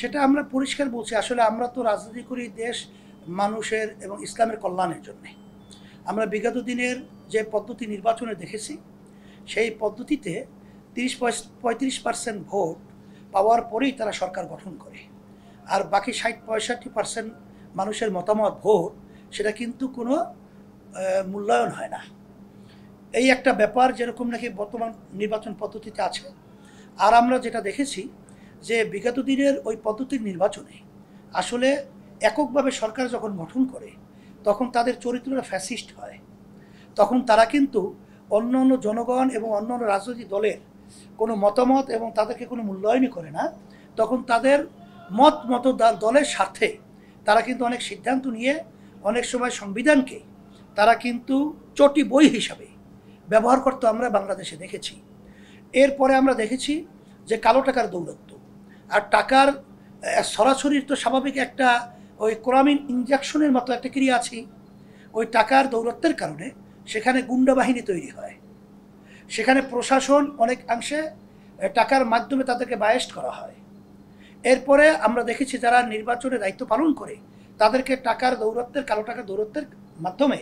সেটা আমরা পরিষ্কার বলছি। আসলে আমরা তো রাজনীতি করি দেশ মানুষের এবং ইসলামের কল্যাণের জন্যে। আমরা বিগত দিনের যে পদ্ধতি নির্বাচনে দেখেছি, সেই পদ্ধতিতে 30-35% ভোট পাওয়ার পরেই তারা সরকার গঠন করে, আর বাকি 60-65% মানুষের মতামত ভোট, সেটা কিন্তু কোনো মূল্যায়ন হয় না। এই একটা ব্যাপার যেরকম নাকি বর্তমান নির্বাচন পদ্ধতিতে আছে। আর আমরা যেটা দেখেছি যে বিগত দিনের ওই পদ্ধতির নির্বাচনে আসলে এককভাবে সরকার যখন গঠন করে তখন তাদের চরিত্রটা ফ্যাসিস্ট হয়। তখন তারা কিন্তু অন্য অন্য জনগণ এবং অন্য অন্য রাজনৈতিক দলের কোনো মতামত এবং তাদেরকে কোনো মূল্যায়নই করে না। তখন তাদের মত দলের স্বার্থে তারা কিন্তু অনেক সিদ্ধান্ত নিয়ে অনেক সময় সংবিধানকে তারা কিন্তু চটি বই হিসাবে ব্যবহার করতে আমরা বাংলাদেশে দেখেছি। এরপরে আমরা দেখেছি যে কালো টাকার দৌরাত্ম্য, আর টাকার সরাসরির তো স্বাভাবিক একটা ওই কোরামিন ইনজেকশনের মতো একটা ক্রিয়া আছে। ওই টাকার দৌরাত্ম্যের কারণে সেখানে গুন্ডা বাহিনী তৈরি হয়, সেখানে প্রশাসন অনেকাংশে টাকার মাধ্যমে তাদেরকে বায়াস্ট করা হয়। এরপরে আমরা দেখেছি যারা নির্বাচনে দায়িত্ব পালন করে তাদেরকে টাকার দৌরাত্ম্যের, কালো টাকার দৌরাত্ম্যের মাধ্যমে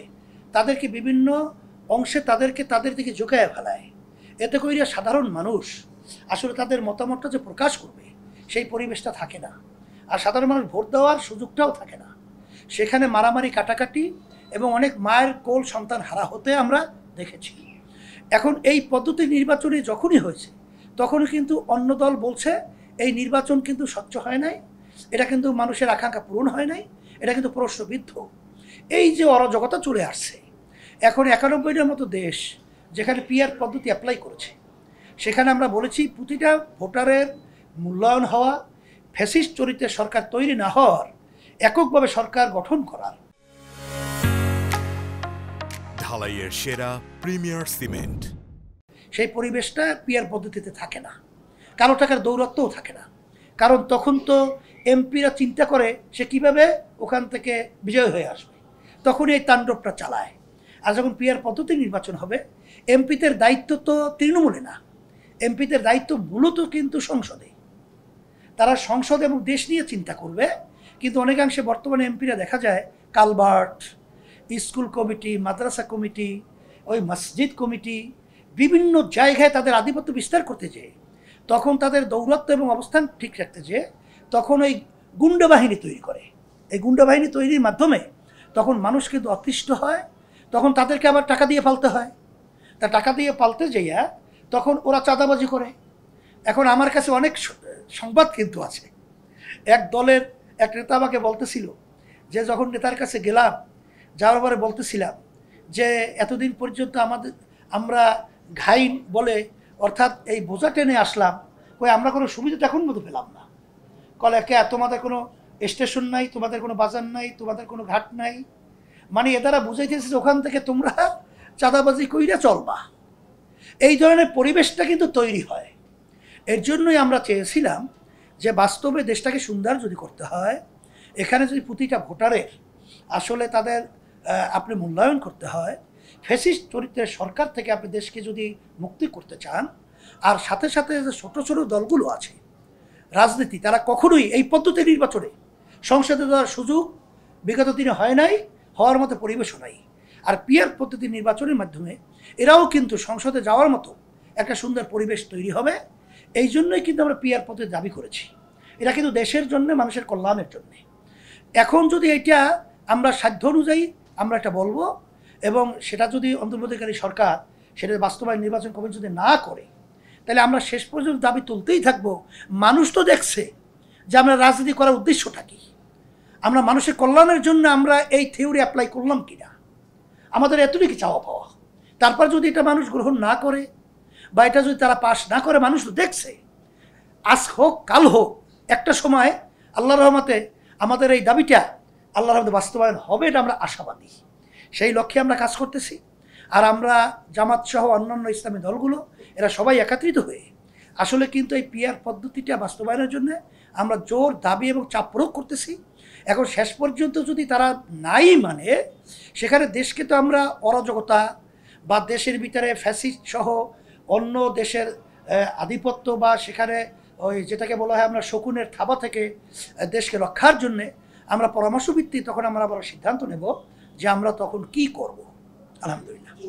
তাদেরকে বিভিন্ন অংশে তাদের দিকে ঝুঁকায় ফেলায়। এতে করে সাধারণ মানুষ আসলে তাদের মতামতটা যে প্রকাশ করবে সেই পরিবেশটা থাকে না, আর সাধারণ মানুষ ভোট দেওয়ার সুযোগটাও থাকে না। সেখানে মারামারি, কাটাকাটি এবং অনেক মায়ের কোল সন্তান হারা হতে আমরা দেখেছি। এখন এই পদ্ধতি নির্বাচনে যখনই হয়েছে তখনই কিন্তু অন্য দল বলছে এই নির্বাচন কিন্তু স্বচ্ছ হয় নাই, এটা কিন্তু মানুষের আকাঙ্ক্ষা পূরণ হয় নাই, এটা কিন্তু প্রশ্নবিদ্ধ। এই যে অরাজকতা চলে আসছে, এখন 91টার মতো দেশ যেখানে পিআর পদ্ধতি অ্যাপ্লাই করেছে, সেখানে আমরা বলেছি প্রতিটা ভোটারের মূল্যায়ন হওয়া, ফ্যাসিস্ট চরিত্রের সরকার তৈরি না হওয়ার, এককভাবে সরকার গঠন করার। ঢালাইয়ের সেরা প্রিমিয়ার সিমেন্ট, সেই পরিবেশটা পিআর পদ্ধতিতে থাকে না, কালো টাকার দৌরাত্ম্যও থাকে না। কারণ তখন তো এমপিরা চিন্তা করে সে কিভাবে ওখান থেকে বিজয় হয়ে আসবে, তখনই এই তাণ্ডবটা চালায়। আর যখন পিআর পদ্ধতি নির্বাচন হবে, এমপিদের দায়িত্ব তো তৃণমূলে না, এমপিদের দায়িত্ব মূলত কিন্তু সংসদে। তারা সংসদ এবং দেশ নিয়ে চিন্তা করবে। কিন্তু অনেকাংশে বর্তমানে এমপিরা দেখা যায় কালভার্ট, স্কুল কমিটি, মাদ্রাসা কমিটি, ওই মসজিদ কমিটি, বিভিন্ন জায়গায় তাদের আধিপত্য বিস্তার করতে যেয়ে, তখন তাদের দৌরাত্ম্য এবং অবস্থান ঠিক রাখতে যেয়ে তখন ওই গুন্ডা বাহিনী তৈরি করে। এই গুন্ডা বাহিনী তৈরির মাধ্যমে তখন মানুষ কিন্তু অতিষ্ঠ হয়, তখন তাদেরকে আবার টাকা দিয়ে পালতে হয়। তা টাকা দিয়ে পালতে যাইয়া তখন ওরা চাঁদাবাজি করে। এখন আমার কাছে অনেক সংবাদ কিন্তু আছে, এক দলের এক নেতা আমাকে বলতেছিল যে যখন নেতার কাছে গেলাম, যাওয়ার পরে বলতেছিলাম যে এতদিন পর্যন্ত আমরা ঘাইন বলে, অর্থাৎ এই বোঝা টেনে আসলাম, ওই আমরা কোনো সুবিধা এখন মতো পেলাম না। কলে কে তোমাদের কোনো স্টেশন নাই, তোমাদের কোনো বাজার নাই, তোমাদের কোনো ঘাট নাই, মানে এদারা বুঝাইতেছে যে ওখান থেকে তোমরা চাঁদাবাজি কইরা চলবা। এই ধরনের পরিবেশটা কিন্তু তৈরি হয়। এর জন্যই আমরা চেয়েছিলাম যে বাস্তবে দেশটাকে সুন্দর যদি করতে হয়, এখানে যদি প্রতিটা ভোটারের আসলে তাদের আপনি মূল্যায়ন করতে হয়, ফ্যাসিস্ট চরিত্রের সরকার থেকে আপনি দেশকে যদি মুক্তি করতে চান, আর সাথে সাথে যে ছোটো ছোটো দলগুলো আছে রাজনীতি, তারা কখনোই এই পদ্ধতি নির্বাচনে সংসদে দেওয়ার সুযোগ বিগত দিনে হয় নাই, হওয়ার মতো পরিবেশও নাই। আর পিআর পদ্ধতি নির্বাচনের মাধ্যমে এরাও কিন্তু সংসদে যাওয়ার মতো একটা সুন্দর পরিবেশ তৈরি হবে। এই জন্যই কিন্তু আমরা পিআর পদ্ধতি দাবি করেছি। এটা কিন্তু দেশের জন্য, মানুষের কল্যাণের জন্যে। এখন যদি এটা আমরা সাধ্য অনুযায়ী আমরা এটা বলবো, এবং সেটা যদি অন্তর্বর্তীকালী সরকার সেটা বাস্তবায়ন নির্বাচন কমিশন যদি না করে, তাহলে আমরা শেষ পর্যন্ত দাবি তুলতেই থাকবো। মানুষ তো দেখছে যে আমরা রাজনীতি করার উদ্দেশ্যটা কি, আমরা মানুষের কল্যাণের জন্য আমরা এই থিওরি অ্যাপ্লাই করলাম কিনা, আমাদের এতটুকু চাওয়া পাওয়া। তারপর যদি এটা মানুষ গ্রহণ না করে বা এটা যদি তারা পাশ না করে, মানুষ তো দেখছে, আজ হোক কাল হোক একটা সময় আল্লাহর রহমতে আমাদের এই দাবিটা আল্লাহর রহমতে বাস্তবায়ন হবে, এটা আমরা আশাবাদী। সেই লক্ষ্যে আমরা কাজ করতেছি। আর আমরা জামাত সহ অন্যান্য ইসলামী দলগুলো এরা সবাই একত্রিত হয়ে আসলে কিন্তু এই পিআর পদ্ধতিটা বাস্তবায়নের জন্য আমরা জোর দাবি এবং চাপ প্রয়োগ করতেছি। এখন শেষ পর্যন্ত যদি তারা নাই মানে, সেখানে দেশকে তো আমরা অরাজকতা বা দেশের ভিতরে ফ্যাসিস্ট সহ অন্য দেশের আধিপত্য বা সেখানে ওই যেটাকে বলা হয় আমরা শকুনের থাবা থেকে দেশকে রক্ষার জন্যে আমরা পরামর্শ ভিত্তিক তখন আমরা আবার সিদ্ধান্ত নেব যে আমরা তখন কি করব। আলহামদুলিল্লাহ।